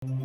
Hello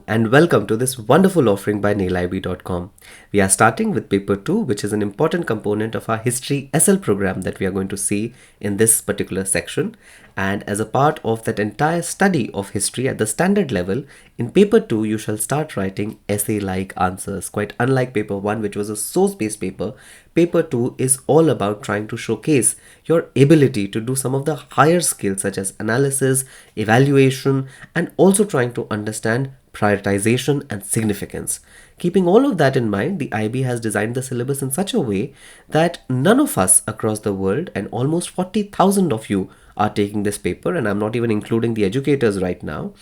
and welcome to this wonderful offering by nailib.com. We are starting with paper 2, which is an important component of our history SL program that we are going to see in this particular section. And as a part of that entire study of history at the standard level, in paper 2 you shall start writing essay-like answers. Quite unlike paper 1, which was a source-based paper, paper 2 is all about trying to showcase your ability to do some of the higher skills such as analysis, evaluation, and also trying to understand prioritization and significance. Keeping all of that in mind, the IB has designed the syllabus in such a way that none of us across the world, and almost 40,000 of you are taking this paper, and I'm not even including the educators right now.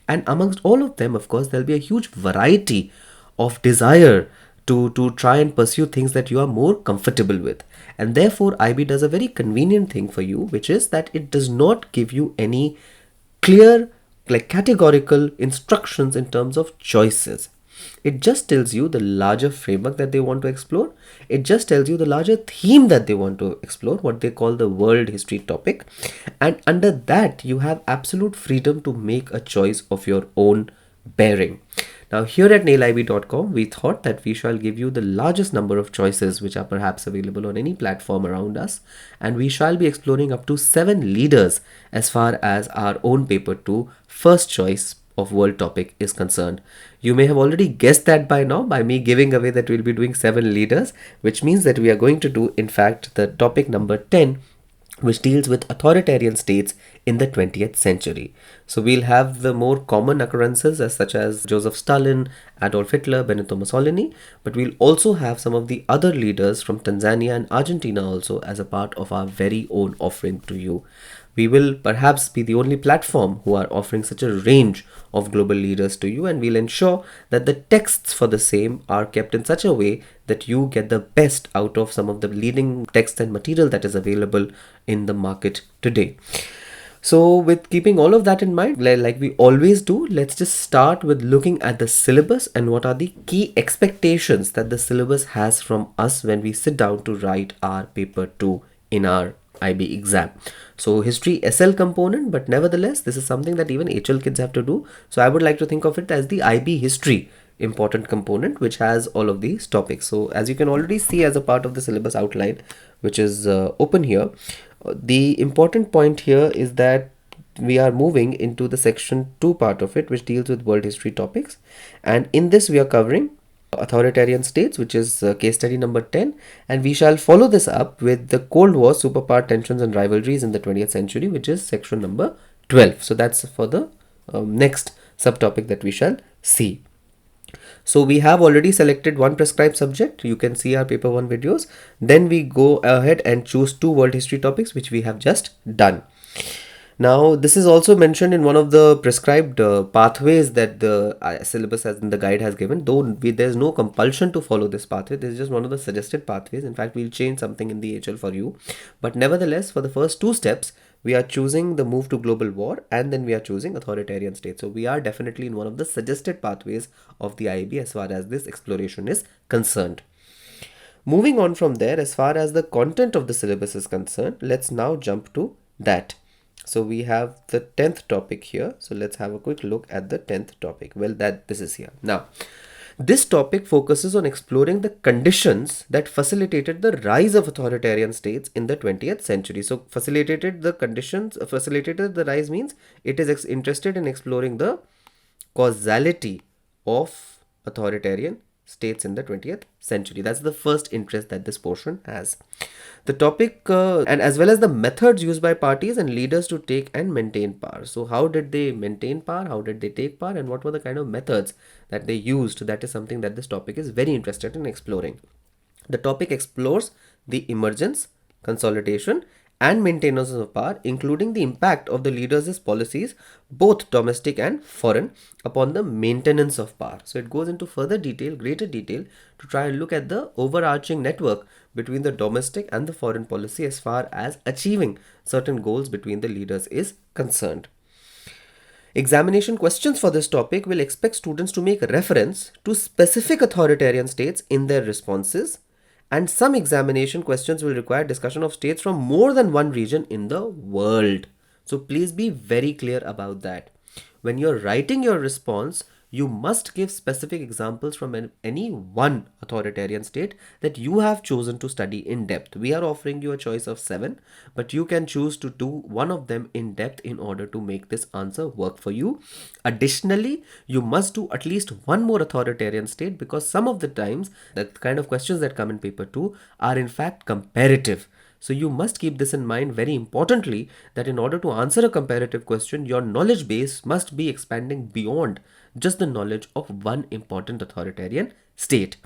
And amongst all of them, of course, there'll be a huge variety of desire to try and pursue things that you are more comfortable with. And therefore, IB does a very convenient thing for you, which is that it does not give you any clear, categorical instructions in terms of choices. It just tells you the larger framework that they want to explore. It just tells you the larger theme that they want to explore, what they call the world history topic. And under that, you have absolute freedom to make a choice of your own bearing. Now, here at nailib.com, we thought that we shall give you the largest number of choices which are perhaps available on any platform around us, and we shall be exploring up to 7 leaders as far as our own paper 2 first choice of world topic is concerned. You may have already guessed that by now by me giving away that we'll be doing 7 leaders, which means that we are going to do, in fact, the topic number 10, which deals with authoritarian states in the 20th century. So we'll have the more common occurrences such as Joseph Stalin, Adolf Hitler, Benito Mussolini, but we'll also have some of the other leaders from Tanzania and Argentina also as a part of our very own offering to you. We will perhaps be the only platform who are offering such a range of global leaders to you, and we'll ensure that the texts for the same are kept in such a way that you get the best out of some of the leading text and material that is available in the market today. So with keeping all of that in mind, like we always do, let's just start with looking at the syllabus and what are the key expectations that the syllabus has from us when we sit down to write our paper 2 in our IB exam. So history SL component, but nevertheless this is something that even HL kids have to do. So I would like to think of it as the IB history important component which has all of these topics. So as you can already see as a part of the syllabus outline which is open here, the important point here is that we are moving into the section 2 part of it, which deals with world history topics, and in this we are covering authoritarian states, which is case study number 10, and we shall follow this up with the Cold War, superpower tensions and rivalries in the 20th century, which is section number 12. So that's for the next subtopic that we shall see. So we have already selected one prescribed subject. You can see our paper 1 videos. Then we go ahead and choose 2 world history topics, which we have just done. Now, this is also mentioned in one of the prescribed pathways that the syllabus has in the guide has given, though there's no compulsion to follow this pathway. This is just one of the suggested pathways. In fact, we'll change something in the HL for you. But nevertheless, for the first 2 steps, we are choosing the move to global war, and then we are choosing authoritarian state. So we are definitely in one of the suggested pathways of the IB as far as this exploration is concerned. Moving on from there, as far as the content of the syllabus is concerned, let's now jump to that. So we have the 10th topic here. So let's have a quick look at the 10th topic. Well, this is here. Now, this topic focuses on exploring the conditions that facilitated the rise of authoritarian states in the 20th century. So facilitated the rise means it is interested in exploring the causality of authoritarian states in the 20th century. That's the first interest that this portion has. The topic and as well as the methods used by parties and leaders to take and maintain power. So how did they maintain power? How did they take power? And what were the kind of methods that they used? That is something that this topic is very interested in exploring. The topic explores the emergence, consolidation, and maintenance of power, including the impact of the leaders' policies, both domestic and foreign, upon the maintenance of power. So it goes into further detail, greater detail, to try and look at the overarching network between the domestic and the foreign policy as far as achieving certain goals between the leaders is concerned. Examination questions for this topic will expect students to make reference to specific authoritarian states in their responses And some examination questions will require discussion of states from more than one region in the world. So please be very clear about that. When you're writing your response, you must give specific examples from any one authoritarian state that you have chosen to study in depth. We are offering you a choice of 7, but you can choose to do one of them in depth in order to make this answer work for you. Additionally, you must do at least one more authoritarian state, because some of the times the kind of questions that come in paper 2 are in fact comparative. So you must keep this in mind very importantly, that in order to answer a comparative question, your knowledge base must be expanding beyond just the knowledge of one important authoritarian state.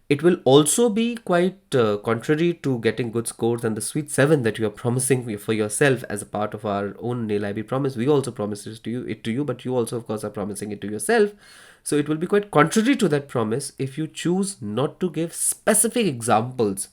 It will also be quite contrary to getting good scores and the sweet 7 that you are promising for yourself as a part of our own Nail IB promise. We also promise it to you, but you also of course are promising it to yourself. So it will be quite contrary to that promise if you choose not to give specific examples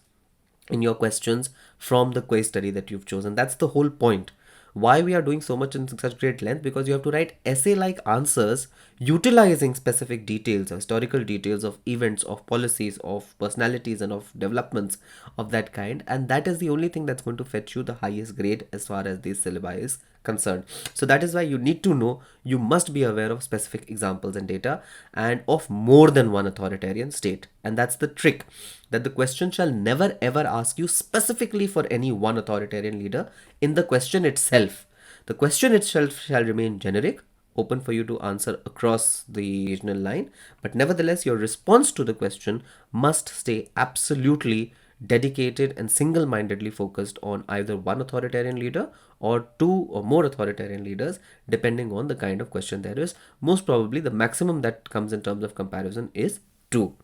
in your questions from the case study that you've chosen. That's the whole point. Why we are doing so much in such great length? Because you have to write essay-like answers utilizing specific details, historical details of events, of policies, of personalities, and of developments of that kind. And that is the only thing that's going to fetch you the highest grade as far as this syllabi is concerned. So that is why you need to know, you must be aware of specific examples and data and of more than one authoritarian state. And that's the trick, that the question shall never ever ask you specifically for any one authoritarian leader in the question itself. The question itself shall remain generic, open for you to answer across the regional line, but nevertheless your response to the question must stay absolutely dedicated and single-mindedly focused on either one authoritarian leader or two or more authoritarian leaders, depending on the kind of question there is. Most probably the maximum that comes in terms of comparison is 2.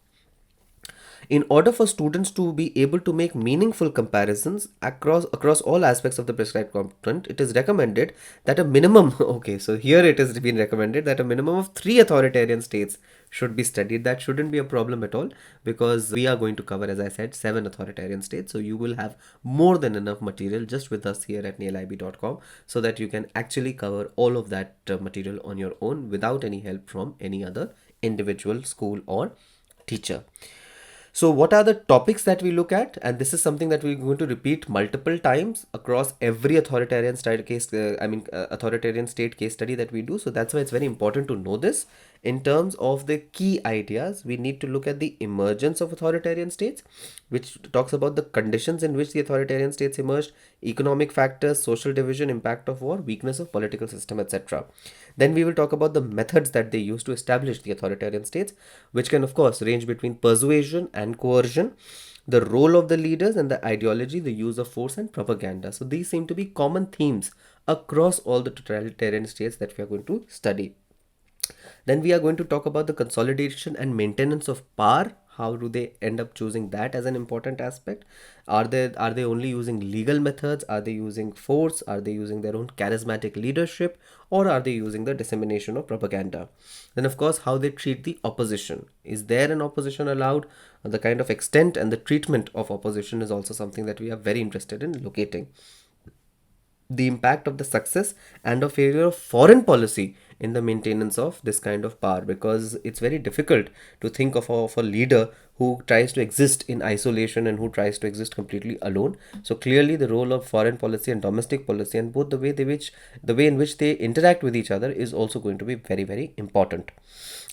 In order for students to be able to make meaningful comparisons across all aspects of the prescribed content, it is recommended that a minimum okay, so here it has been recommended that a minimum of 3 authoritarian states should be studied. That shouldn't be a problem at all, because we are going to cover, as I said, 7 authoritarian states. So you will have more than enough material just with us here at nailib.com, so that you can actually cover all of that material on your own without any help from any other individual school or teacher. So what are the topics that we look at? And this is something that we're going to repeat multiple times across every authoritarian state case, authoritarian state case study that we do. So that's why it's very important to know this. In terms of the key ideas, we need to look at the emergence of authoritarian states, which talks about the conditions in which the authoritarian states emerged, economic factors, social division, impact of war, weakness of political system, etc. Then we will talk about the methods that they use to establish the authoritarian states, which can of course range between persuasion and coercion, the role of the leaders and the ideology, the use of force and propaganda. So these seem to be common themes across all the totalitarian states that we are going to study. Then we are going to talk about the consolidation and maintenance of power. How do they end up choosing that as an important aspect? Are they only using legal methods? Are they using force? Are they using their own charismatic leadership? Or are they using the dissemination of propaganda? Then of course, how they treat the opposition. Is there an opposition allowed? The kind of extent and the treatment of opposition is also something that we are very interested in locating. The impact of the success and of failure of foreign policy in the maintenance of this kind of power, because it's very difficult to think of a leader who tries to exist in isolation and who tries to exist completely alone. So clearly the role of foreign policy and domestic policy, and both the way in which they interact with each other, is also going to be very, very important.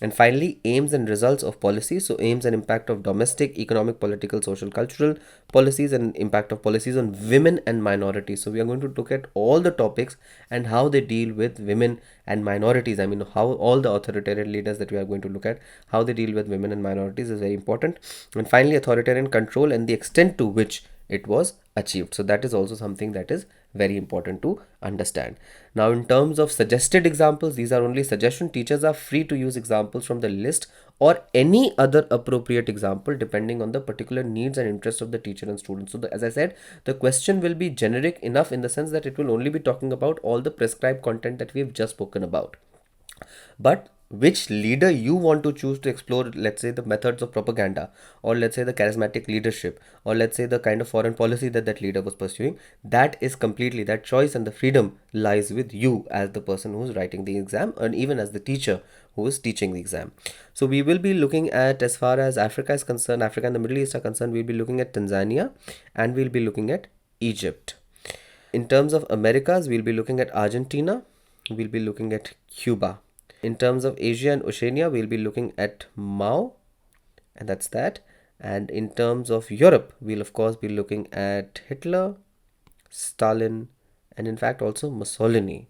And finally, aims and results of policy. So aims and impact of domestic, economic, political, social, cultural policies, and impact of policies on women and minorities. So we are going to look at all the topics and how they deal with women and minorities. I mean, how all the authoritarian leaders that we are going to look at, how they deal with women and minorities, is very important. And finally, authoritarian control and the extent to which it was achieved. So that is also something that is very important to understand. Now, in terms of suggested examples, these are only suggestion. Teachers are free to use examples from the list or any other appropriate example depending on the particular needs and interests of the teacher and student. So as I said, the question will be generic enough in the sense that it will only be talking about all the prescribed content that we've just spoken about. But which leader you want to choose to explore, let's say the methods of propaganda, or let's say the charismatic leadership, or let's say the kind of foreign policy that that leader was pursuing, that is completely, that choice and the freedom lies with you as the person who's writing the exam, and even as the teacher who is teaching the exam. So we will be looking at, as far as Africa is concerned, Africa and the Middle East are concerned, we'll be looking at Tanzania and we'll be looking at Egypt. In terms of Americas, we'll be looking at Argentina, we'll be looking at Cuba. In terms of Asia and Oceania, we'll be looking at Mao, and that's that. And in terms of Europe, we'll of course be looking at Hitler, Stalin, and in fact also Mussolini.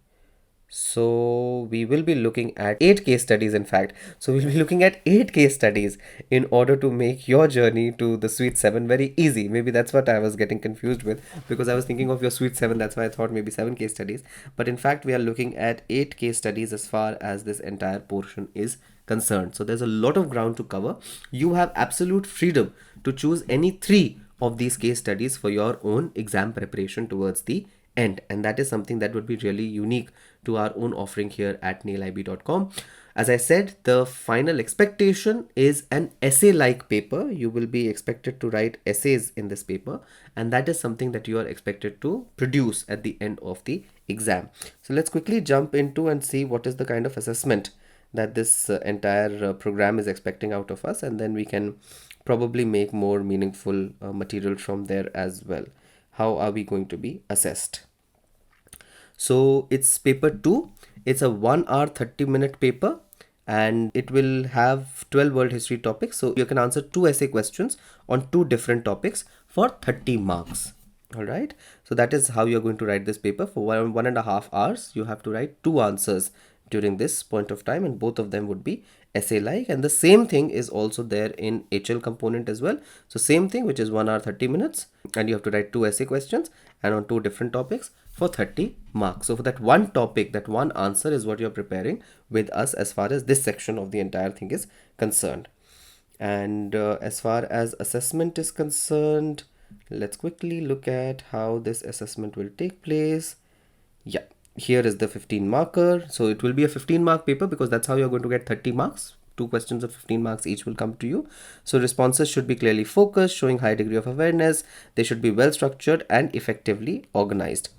So we will be looking at 8 case studies, in fact. So we'll be looking at 8 case studies in order to make your journey to the Sweet 7 very easy. Maybe that's what I was getting confused with, because I was thinking of your Sweet 7. That's why I thought maybe 7 case studies. But in fact, we are looking at 8 case studies as far as this entire portion is concerned. So there's a lot of ground to cover. You have absolute freedom to choose any 3 of these case studies for your own exam preparation towards the end, and that is something that would be really unique to our own offering here at nailib.com. As I said, the final expectation is an essay like paper. You will be expected to write essays in this paper, and that is something that you are expected to produce at the end of the exam. So let's quickly jump into and see what is the kind of assessment that this entire program is expecting out of us, and then we can probably make more meaningful material from there as well. How are we going to be assessed? So it's paper 2. It's a 1 hour 30-minute paper, and it will have 12 world history topics. So you can answer 2 essay questions on 2 different topics for 30 marks. All right. So that is how you're going to write this paper. For 1.5 hours, you have to write 2 answers during this point of time, and both of them would be essay like, and the same thing is also there in HL component as well. So same thing, which is 1 hour 30 minutes, and you have to write 2 essay questions and on 2 different topics for 30 marks. So for that one topic, that one answer is what you're preparing with us as far as this section of the entire thing is concerned. And as far as assessment is concerned, let's quickly look at how this assessment will take place. Yeah, here is the 15 marker. So it will be a 15 mark paper, because that's how you're going to get 30 marks. 2 questions of 15 marks each will come to you. So responses should be clearly focused, showing high degree of awareness. They should be well structured and effectively organized.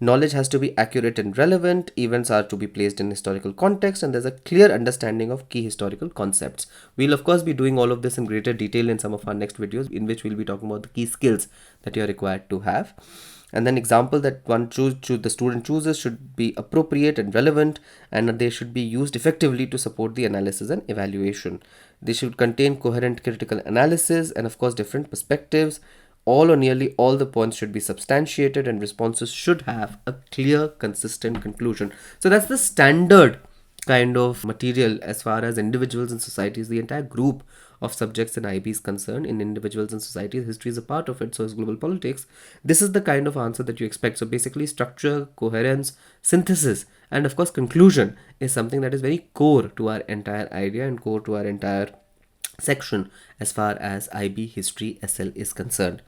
Knowledge has to be accurate and relevant. Events are to be placed in historical context, and there's a clear understanding of key historical concepts. We'll of course be doing all of this in greater detail in some of our next videos, in which we'll be talking about the key skills that you're required to have. And then example that the student chooses should be appropriate and relevant, and they should be used effectively to support the analysis and evaluation. They should contain coherent critical analysis and of course different perspectives. All or nearly all the points should be substantiated, and responses should have a clear, consistent conclusion. So that's the standard kind of material as far as individuals and societies, the entire group of subjects in IB is concerned. In individuals and societies, history is a part of it, so is global politics. This is the kind of answer that you expect. So basically, structure, coherence, synthesis, and of course conclusion is something that is very core to our entire idea and core to our entire section as far as IB History SL is concerned.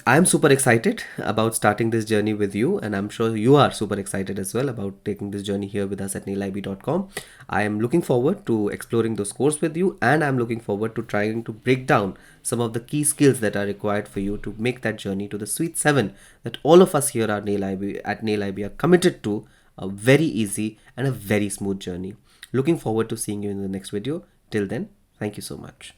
I am super excited about starting this journey with you, and I'm sure you are super excited as well about taking this journey here with us at nailib.com. I am looking forward to exploring those scores with you, and I'm looking forward to trying to break down some of the key skills that are required for you to make that journey to the Sweet 7 that all of us here at nailib are committed to. A very easy and a very smooth journey. Looking forward to seeing you in the next video. Till then, thank you so much.